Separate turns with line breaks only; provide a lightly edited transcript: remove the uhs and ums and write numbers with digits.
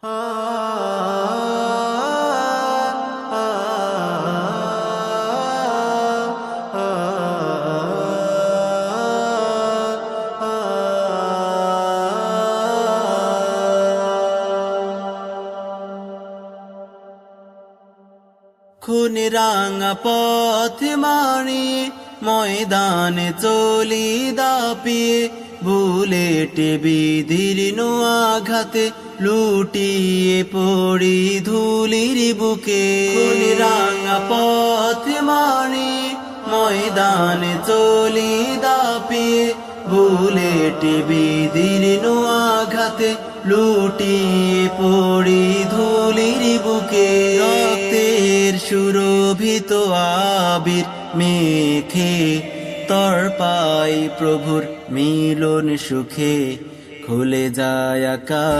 খুনে রাঙা পথ মারি ময়দানে চলি দাপিয়ে, বুলেটে বিদীর্ণ আঘাতে লুটিয়ে পড়ি ধুলির বুকে। খুনে রাঙা পথ মারি ময়দানে চলি দাপিয়ে, বুলেটে বিদীর্ণ আঘাতে লুটিয়ে পড়ি ধুলির বুকে। রক্তের সুরভিত আবির মেখে তড়পাই প্রভুর মিলন সুখে, খুলে যায় আকাশ।